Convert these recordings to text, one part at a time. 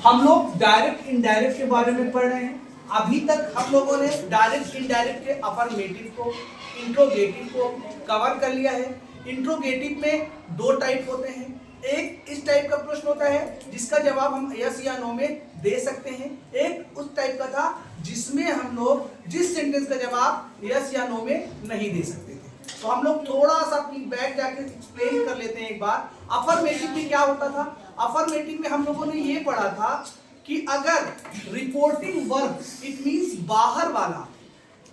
हम लोग direct indirect के बारे में पढ़ रहे हैं। अभी तक हम लोगों ने डायरेक्ट इनडायरेक्ट के अफर्मेटिव को, इंट्रोगेटिव को कवर कर लिया है। इंट्रोगेटिव में दो टाइप होते हैं। एक इस टाइप का प्रश्न होता है जिसका जवाब हम यस या नो में दे सकते हैं। एक उस टाइप का था जिसमें हम लोग जिस सेंटेंस का जवाब यस या नो में नहीं दे सकते थे। तो हम लोग थोड़ा सा अपनी बैक जाके एक्सप्लेन कर लेते हैं एक बार। अफर्मेटिव में क्या होता था? अफर्मेटिव में हम लोगों ने ये पढ़ा था कि अगर रिपोर्टिंग वर्ब इट मींस बाहर वाला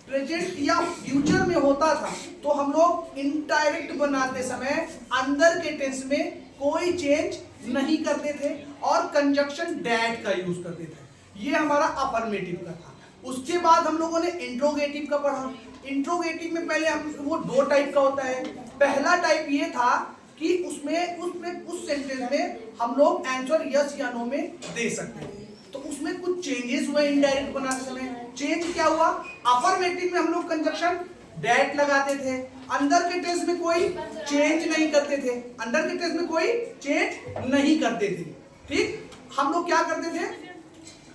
प्रेजेंट या फ्यूचर में होता था तो हम लोग इनडायरेक्ट बनाते समय अंदर के टेंस में कोई चेंज नहीं करते थे और कंजक्शन डैट का यूज करते थे। ये हमारा अफर्मेटिव का था। उसके बाद हम लोगों ने इंट्रोगेटिव का पढ़ा। इंट्रोगेटिव में पहले हम वो दो टाइप का होता है। पहला टाइप ये था कि उसमें उस सेंटेंस में हम लोग आंसर यस या नो में दे सकते हैं। तो उसमें कुछ चेंजेस हुए इनडायरेक्ट बनाते समय। चेंज क्या हुआ? अफर्मेटिव में हम लोग कंजक्शन डैट लगाते थे, अंदर के टेंस में कोई चेंज नहीं करते थे, अंदर के टेंस में कोई चेंज नहीं करते थे। ठीक, हम लोग क्या करते थे?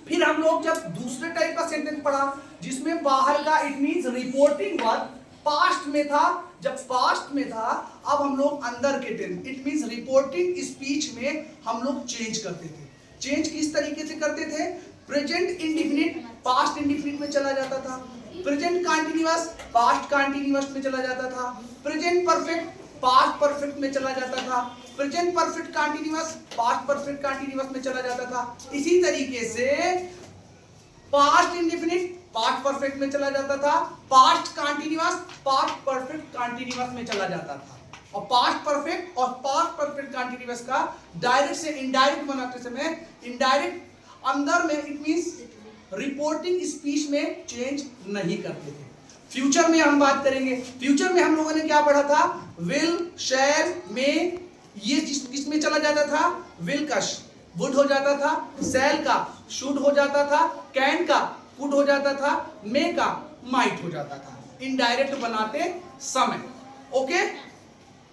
फिर हम लोग जब दूसरे टाइप का सेंटेंस पढ़ा जिसमें बाहर का it means reporting verb past में था, जब पास्ट में था अब हम लोग अंदर के tense it means reporting speech में हम लोग चेंज करते थे। चेंज किस तरीके से करते थे? प्रेजेंट इंडिफिनिट पास्ट इंडिफिनिट में चला जाता था, प्रेजेंट कंटीन्यूअस पास्ट कंटीन्यूअस में चला जाता था, प्रेजेंट परफेक्ट पास्ट परफेक्ट में चला जाता था, present perfect continuous past perfect continuous में चला जाता था। इसी तरीके से पास्ट इंडिफिनिट पास्ट परफेक्ट में चला जाता था, past continuous past perfect continuous में चला जाता था। और पास्ट परफेक्ट और पास्ट परफेक्ट कंटीन्यूअस का डायरेक्ट से इनडायरेक्ट बनाते समय इनडायरेक्ट अंदर में इट मींस रिपोर्टिंग स्पीच में चेंज नहीं करते थे। फ्यूचर में हम बात करेंगे। फ्यूचर में हम लोगों ने क्या पढ़ा था? विल, शैल, मे, ये किसमें चला जाता था? विल का वुड हो जाता था, शैल का शुड हो जाता था, कैन का कुड हो जाता था, मे का माइट हो जाता था इनडायरेक्ट बनाते समय। ओके,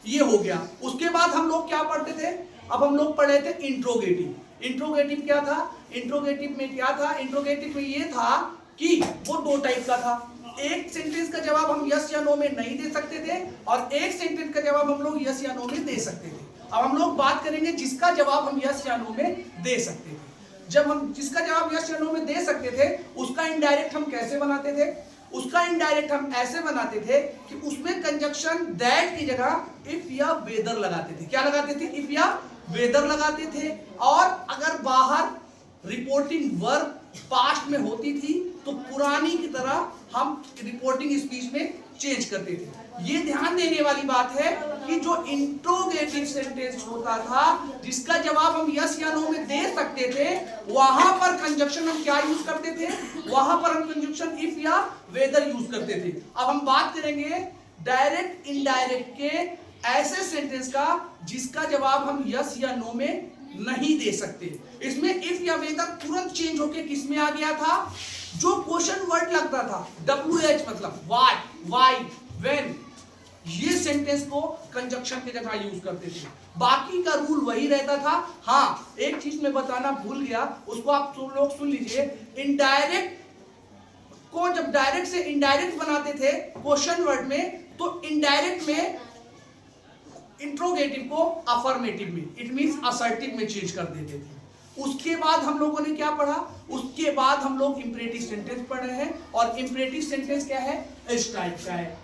ये हो गया। उसके बाद हम लोग क्या पढ़ते थे? अब हम लोग पढ़े थे इंट्रोगेटिव। इंट्रोगेटिव क्या था? इंट्रोगेटिव में क्या था? इंट्रोगेटिव में ये था कि वो दो टाइप का था। एक सेंटेंस का जवाब हम यस या नो में नहीं दे सकते थे और एक सेंटेंस का जवाब हम लोग यस या नो में दे सकते थे। अब हम लोग बात करेंगे जिसका जवाब हम यस या नो में दे सकते थे। जब हम जिसका जवाब यस या नो में दे सकते थे उसका इनडायरेक्ट हम कैसे बनाते थे? उसका इनडायरेक्ट हम ऐसे बनाते थे कि उसमें कंजक्शन दैट की जगह इफ या वेदर लगाते थे। क्या लगाते थे? इफ या वेदर लगाते थे। और अगर बाहर रिपोर्टिंग वर्ब पास्ट में होती थी तो पुरानी की तरह हम रिपोर्टिंग स्पीच में चेंज करते थे। ये ध्यान देने वाली बात है कि जो इंट्रोगेटिव सेंटेंस होता था जिसका जवाब हम यस या नो में दे सकते थे वहां पर कंजक्शन हम क्या यूज करते थे? वहां पर हम कंजक्शन इफ या वेदर यूज करते थे। अब हम बात करेंगे डायरेक्ट इनडायरेक्ट के ऐसे सेंटेंस का जिसका जवाब हम यस या नो में नहीं दे सकते। इसमें इफ या वेदर तुरंत चेंज होके किस में आ गया था? जो क्वेश्चन वर्ड लगता था WH मतलब व्हाट, व्हाई, व्हेन, ये सेंटेंस को कंजक्शन की जगह यूज करते थे। बाकी का रूल वही रहता था। हाँ, एक चीज मैं बताना भूल गया, उसको आप लोग सुन लीजिए। इनडायरेक्ट को जब डायरेक्ट से इनडायरेक्ट बनाते थे क्वेश्चन वर्ड में तो इनडायरेक्ट में इंट्रोगेटिव को अफर्मेटिव में इट मींस असर्टिव में चेंज कर देते थे। उसके बाद हम लोगों ने क्या पढ़ा? उसके बाद हम लोग इंपरेटिव सेंटेंस पढ़ रहे हैं। और इंपरेटिव सेंटेंस क्या है? इस टाइप का है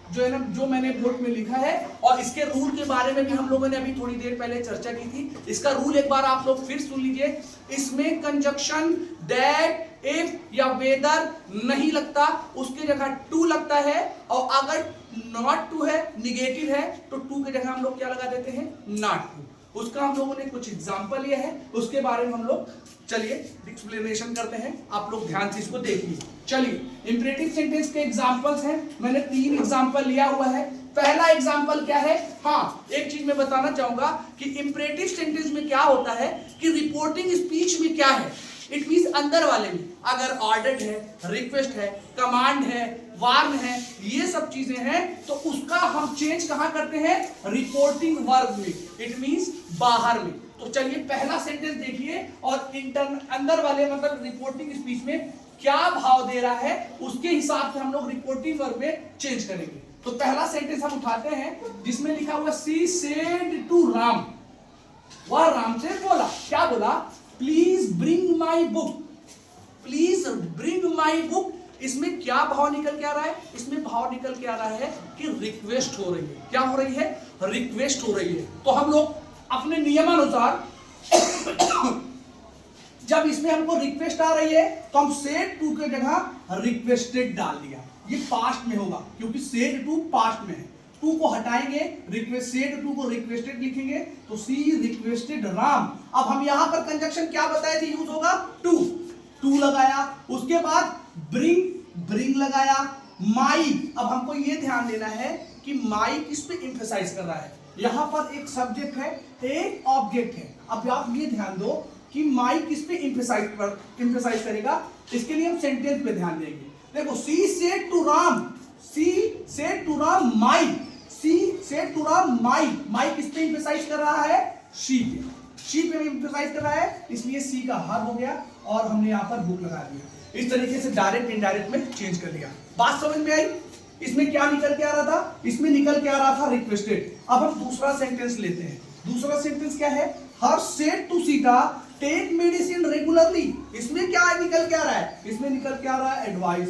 जो मैंने बोर्ड में लिखा है। और इसके रूल के बारे में भी हम लोगों ने अभी थोड़ी देर पहले चर्चा की थी। इसका रूल एक बार आप लोग फिर सुन लीजिए। इसमें कंजक्शन दैट, इफ या वेदर नहीं लगता, उसके जगह टू लगता है। और अगर नॉट टू है, निगेटिव है, तो टू की जगह हम लोग क्या लगा देते हैं? Not to. उसका हम लोगों ने कुछ एग्जाम्पल लिया है, उसके बारे में हम लोग चलिए एक्सप्लेनेशन करते हैं। आप लोग ध्यान से इसको देखिए। चलिए, इंपरेटिव सेंटेंस के एग्जाम्पल्स हैं। मैंने 3 एग्जाम्पल लिया हुआ है। पहला एग्जाम्पल क्या है? हाँ, एक चीज मैं बताना चाहूंगा कि इंपरेटिव सेंटेंस में क्या होता है कि रिपोर्टिंग स्पीच में क्या है? इट मींस अंदर वाले में अगर ऑर्डर्ड है, रिक्वेस्ट है, कमांड है, वार्न है, ये सब चीजें हैं तो उसका हम चेंज कहां करते हैं? रिपोर्टिंग वर्ब में, इट मींस बाहर में। तो चलिए पहला सेंटेंस देखिए और अंदर वाले मतलब रिपोर्टिंग स्पीच में क्या भाव दे रहा है उसके हिसाब से हम लोग रिपोर्टिंग वर्ब में चेंज करेंगे। तो पहला सेंटेंस हम उठाते हैं जिसमें लिखा हुआ सी सेड टू राम, वह राम से बोला, क्या बोला? Please bring my book, please bring my book. इसमें क्या भाव निकल के आ रहा है? इसमें भाव निकल के आ रहा है कि रिक्वेस्ट हो रही है। क्या हो रही है? रिक्वेस्ट हो रही है। तो हम लोग अपने नियमानुसार जब इसमें हमको रिक्वेस्ट आ रही है तो हम सेड टू के जगह रिक्वेस्टेड डाल दिया। ये पास्ट में होगा क्योंकि सेड टू पास्ट में है। टू को हटाएंगे, रिक्वेस्ट सेड टू को रिक्वेस्टेड लिखेंगे तो सी रिक्वेस्टेड राम। अब हम यहां पर कंजक्शन क्या बताए थे यूज होगा? टू, टू लगाया, उसके बाद ब्रिंग, ब्रिंग लगाया, माई। अब हमको ये ध्यान देना है कि माई किस पे एम्फसाइज कर रहा है। यहां पर एक सब्जेक्ट है, एक ऑब्जेक्ट है। अब आप ये ध्यान दो कि माई किस पे एम्फसाइज करेगा, इसके लिए हम सेंटेंस पे ध्यान देंगे। देखो she said to Ram, she said to Ram my, she said to Ram my. My किस पे एम्फसाइज कर रहा है? शी पे, शी पे एम्फसाइज कर रहा है, इसलिए सी का हर हो गया और हमने यहाँ पर बुक लगा दिया। इस तरीके से डायरेक्ट इनडायरेक्ट में चेंज कर दिया। बात समझ में आई? इसमें क्या निकल के आ रहा था? इसमें निकल के आ रहा था रिक्वेस्टेड। अब हम दूसरा सेंटेंस लेते हैं। दूसरा सेंटेंस क्या है? Her said to Sita take medicine regularly. इसमें क्या निकल के आ रहा है? इसमें निकल के आ रहा है एडवाइस।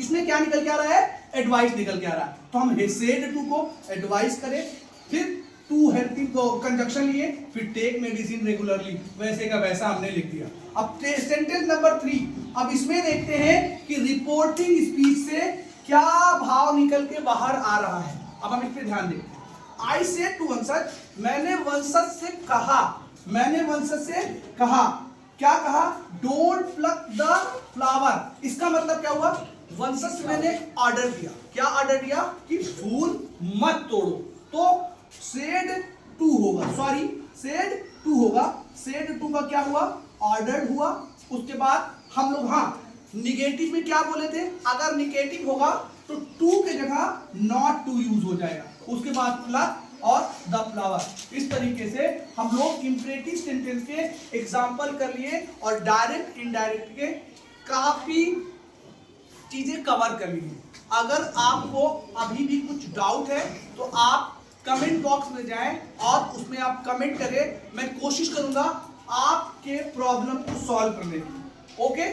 इसमें क्या निकल के आ रहा है? एडवाइस निकल के आ रहा है। तो हम सेड टू को एडवाइस करें, फिर टू हेल्पिंग को कंजक्शन लिए, फिर टेक मेडिसिन रेगुलरली, वैसे का वैसा हमने लिख दिया। अब सेंटेंस नंबर 3, अब इसमें देखते हैं कि रिपोर्टिंग स्पीच से क्या भाव निकल के बाहर आ रहा है। अब हम इस पे ध्यान दें। आई सेड टू वंशज, मैंने वंशज से कहा, मैंने वंशज से कहा, क्या कहा? Don't plug the flower. इसका मतलब क्या हुआ? वंशज से मैंने ऑर्डर दिया। क्या ऑर्डर दिया? कि फूल मत तोड़ो। तो सेड टू होगा, सॉरी सेड टू होगा। सेड टू का क्या हुआ? ऑर्डर्ड हुआ। उसके बाद हम लोग निगेटिव में क्या बोले थे? अगर निगेटिव होगा तो टू के जगह नॉट टू यूज हो जाएगा, उसके बाद प्लस और द फ्लावर। इस तरीके से हम लोग इंपरेटिव सेंटेंस के एग्जाम्पल कर लिए और डायरेक्ट इनडायरेक्ट के काफी चीजें कवर कर ली। अगर आपको अभी भी कुछ डाउट है तो आप कमेंट बॉक्स में जाएं और उसमें आप कमेंट करें। मैं कोशिश करूंगा आपके प्रॉब्लम को सॉल्व करने की। ओके।